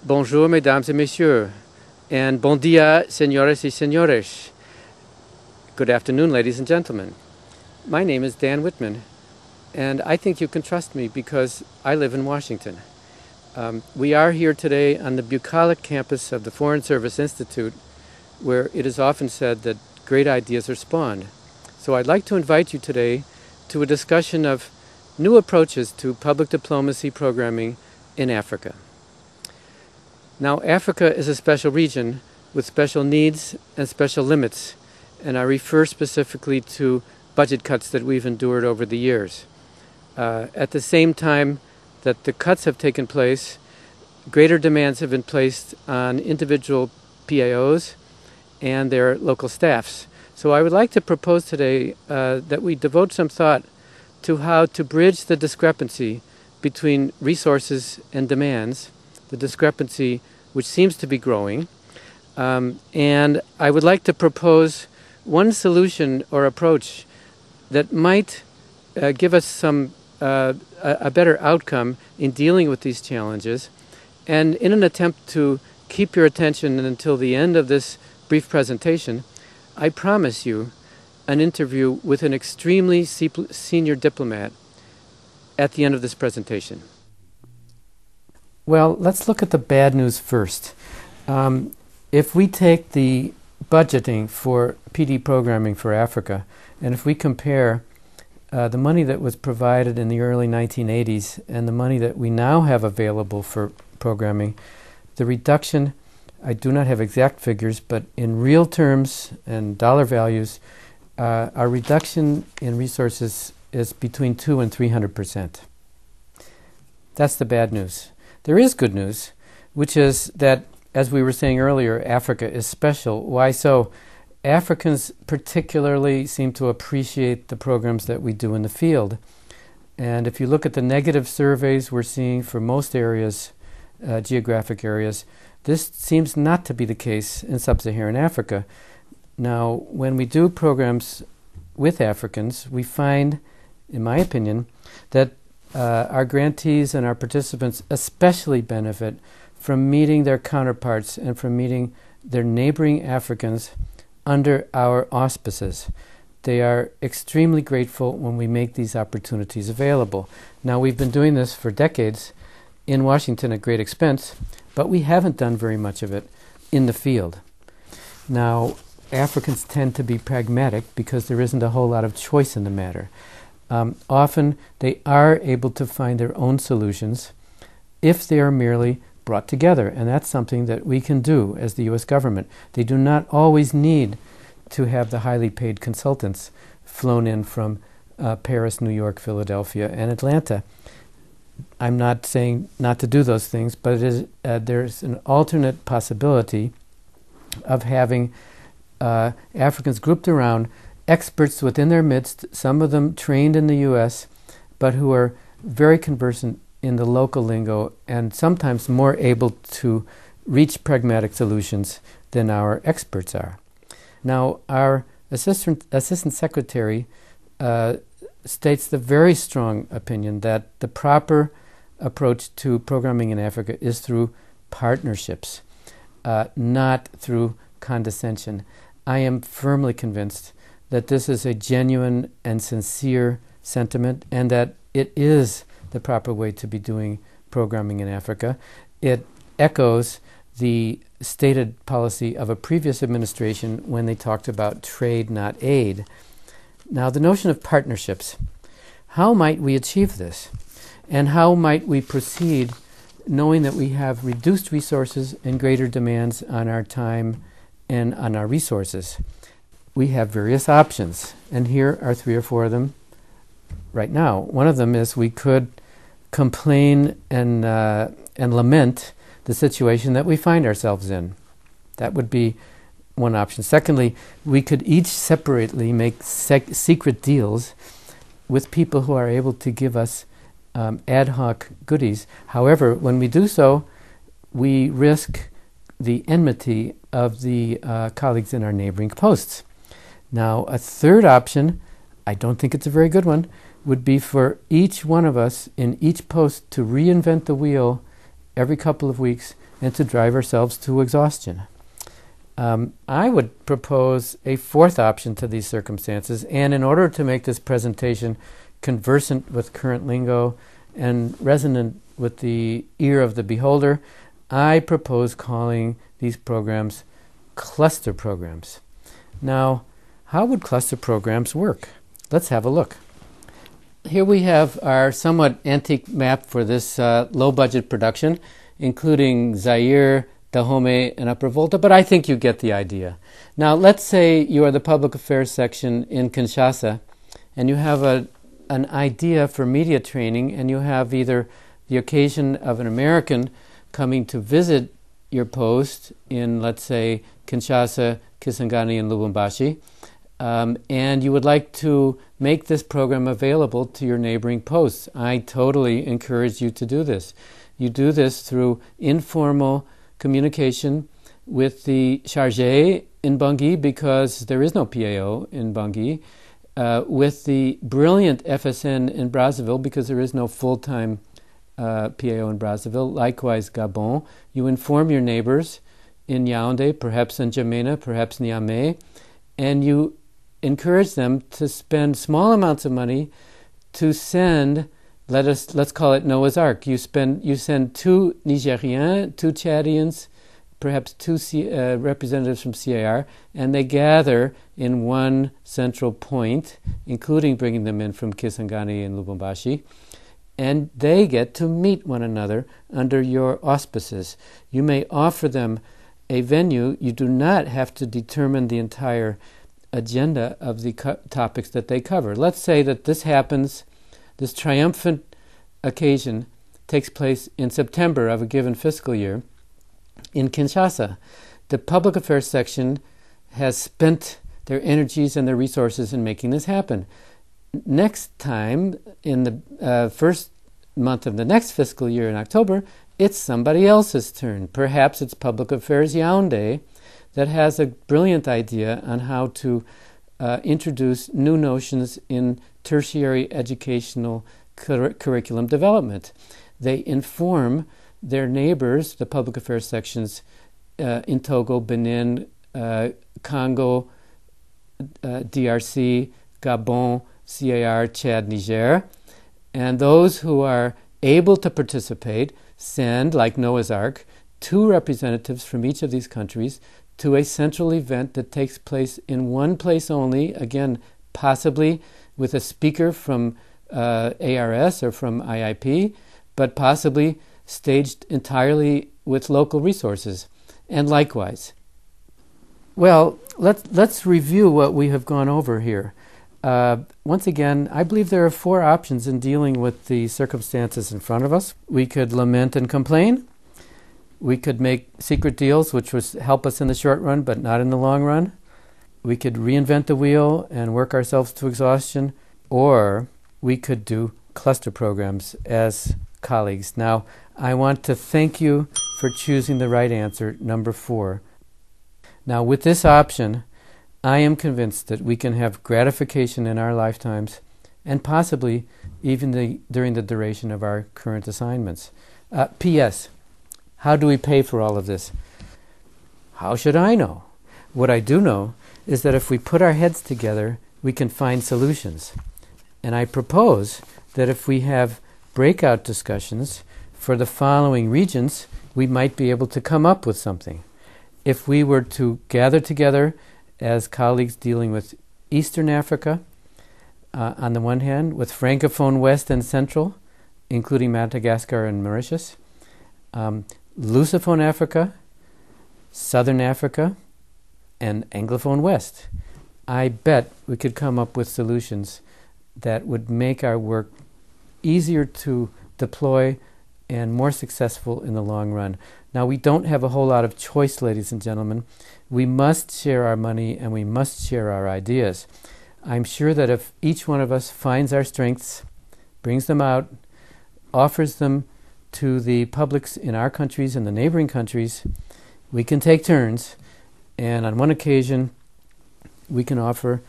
Bonjour, mesdames et messieurs, and bon dia, señores y señores. Good afternoon, ladies and gentlemen. My name is Dan Whitman, and I think you can trust me because I live in Washington. We are here today on the bucolic campus of the Foreign Service Institute, where it is often said that great ideas are spawned. So I'd like to invite you today to a discussion of new approaches to public diplomacy programming in Africa. Now, Africa is a special region with special needs and special limits, and I refer specifically to budget cuts that we've endured over the years. At the same time that the cuts have taken place, greater demands have been placed on individual PAOs and their local staffs. So I would like to propose today that we devote some thought to how to bridge the discrepancy between resources and demands, the discrepancy which seems to be growing. And I would like to propose one solution or approach that might give us some a better outcome in dealing with these challenges. And in an attempt to keep your attention until the end of this brief presentation, I promise you an interview with an extremely senior diplomat at the end of this presentation. Well, let's look at the bad news first. If we take the budgeting for PD programming for Africa, and if we compare the money that was provided in the early 1980s and the money that we now have available for programming, the reduction, I do not have exact figures, but in real terms and dollar values, our reduction in resources is between 200% and 300%. That's the bad news. There is good news, which is that, as we were saying earlier, Africa is special. Why so? Africans particularly seem to appreciate the programs that we do in the field. And if you look at the negative surveys we're seeing for most areas, geographic areas, this seems not to be the case in sub-Saharan Africa. Now, when we do programs with Africans, we find, in my opinion, that our grantees and our participants especially benefit from meeting their counterparts and from meeting their neighboring Africans under our auspices. They are extremely grateful when we make these opportunities available. Now, we've been doing this for decades in Washington at great expense, but we haven't done very much of it in the field. Now, Africans tend to be pragmatic because there isn't a whole lot of choice in the matter. Often they are able to find their own solutions if they are merely brought together, and that's something that we can do as the U.S. government. They do not always need to have the highly paid consultants flown in from Paris, New York, Philadelphia, and Atlanta. I'm not saying not to do those things, but it is, there's an alternate possibility of having Africans grouped around experts within their midst, some of them trained in the U.S., but who are very conversant in the local lingo and sometimes more able to reach pragmatic solutions than our experts are. Now, our assistant secretary states the very strong opinion that the proper approach to programming in Africa is through partnerships, not through condescension. I am firmly convinced that this is a genuine and sincere sentiment and that it is the proper way to be doing programming in Africa. It echoes the stated policy of a previous administration when they talked about trade, not aid. Now, the notion of partnerships, how might we achieve this? And how might we proceed knowing that we have reduced resources and greater demands on our time and on our resources? We have various options, and here are 3 or 4 of them right now. One of them is we could complain and lament the situation that we find ourselves in. That would be one option. Secondly, we could each separately make secret deals with people who are able to give us ad hoc goodies. However, when we do so, we risk the enmity of the colleagues in our neighboring posts. Now, a third option, I don't think it's a very good one, would be for each one of us in each post to reinvent the wheel every couple of weeks and to drive ourselves to exhaustion. I would propose a fourth option to these circumstances, and in order to make this presentation conversant with current lingo and resonant with the ear of the beholder, I propose calling these programs cluster programs. Now, how would cluster programs work? Let's have a look. Here we have our somewhat antique map for this low-budget production, including Zaire, Dahomey, and Upper Volta, but I think you get the idea. Now, let's say you are the public affairs section in Kinshasa, and you have an idea for media training, and you have either the occasion of an American coming to visit your post in, let's say, Kinshasa, Kisangani, and Lubumbashi, and you would like to make this program available to your neighboring posts. I totally encourage you to do this. You do this through informal communication with the chargé in Bangui, because there is no PAO in Bangui, with the brilliant FSN in Brazzaville, because there is no full-time PAO in Brazzaville. Likewise, Gabon. You inform your neighbors in Yaoundé, perhaps in N'Djamena, perhaps Niamey, and you encourage them to spend small amounts of money to send, let's call it Noah's Ark. You send 2 Nigerians, 2 Chadians, perhaps 2 representatives from CAR, and they gather in one central point, including bringing them in from Kisangani and Lubumbashi, and they get to meet one another under your auspices. You may offer them a venue. You do not have to determine the entire agenda of the topics that they cover. Let's say that this happens, this triumphant occasion takes place in September of a given fiscal year in Kinshasa. The public affairs section has spent their energies and their resources in making this happen. Next time, in the first month of the next fiscal year in October, it's somebody else's turn. Perhaps it's Public Affairs Yaoundé that has a brilliant idea on how to introduce new notions in tertiary educational curriculum development. They inform their neighbors, the public affairs sections in Togo, Benin, Congo, DRC, Gabon, CAR, Chad, Niger. And those who are able to participate send, like Noah's Ark, 2 representatives from each of these countries to a central event that takes place in one place only, again, possibly with a speaker from ARS or from IIP, but possibly staged entirely with local resources, and likewise. Well, let's review what we have gone over here. Once again, I believe there are 4 options in dealing with the circumstances in front of us. We could lament and complain. We could make secret deals, which would help us in the short run, but not in the long run. We could reinvent the wheel and work ourselves to exhaustion, or we could do cluster programs as colleagues. Now, I want to thank you for choosing the right answer, number 4. Now, with this option, I am convinced that we can have gratification in our lifetimes, and possibly even during the duration of our current assignments. P.S. How do we pay for all of this? How should I know? What I do know is that if we put our heads together, we can find solutions. And I propose that if we have breakout discussions for the following regions, we might be able to come up with something. If we were to gather together as colleagues dealing with Eastern Africa, on the one hand, with Francophone West and Central, including Madagascar and Mauritius, Lusophone Africa, Southern Africa, and Anglophone West, I bet we could come up with solutions that would make our work easier to deploy and more successful in the long run. Now, we don't have a whole lot of choice, ladies and gentlemen. We must share our money and we must share our ideas. I'm sure that if each one of us finds our strengths, brings them out, offers them to the publics in our countries and the neighboring countries, we can take turns, and on one occasion we can offer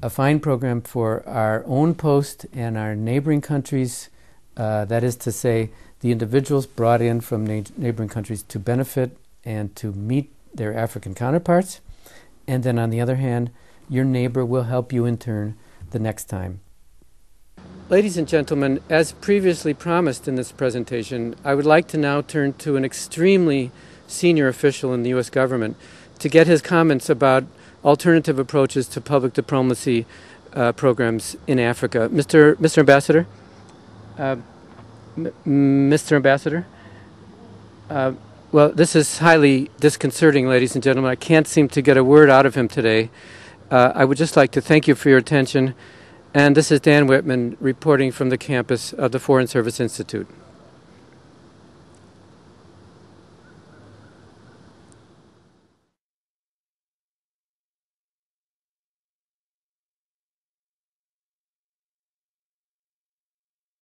a fine program for our own post and our neighboring countries, that is to say, the individuals brought in from neighboring countries to benefit and to meet their African counterparts. And then on the other hand, your neighbor will help you in turn the next time. Ladies and gentlemen, as previously promised in this presentation, I would like to now turn to an extremely senior official in the U.S. government to get his comments about alternative approaches to public diplomacy programs in Africa. Mr. Ambassador? Mr. Ambassador? Well, this is highly disconcerting, ladies and gentlemen. I can't seem to get a word out of him today. I would just like to thank you for your attention. And this is Dan Whitman reporting from the campus of the Foreign Service Institute.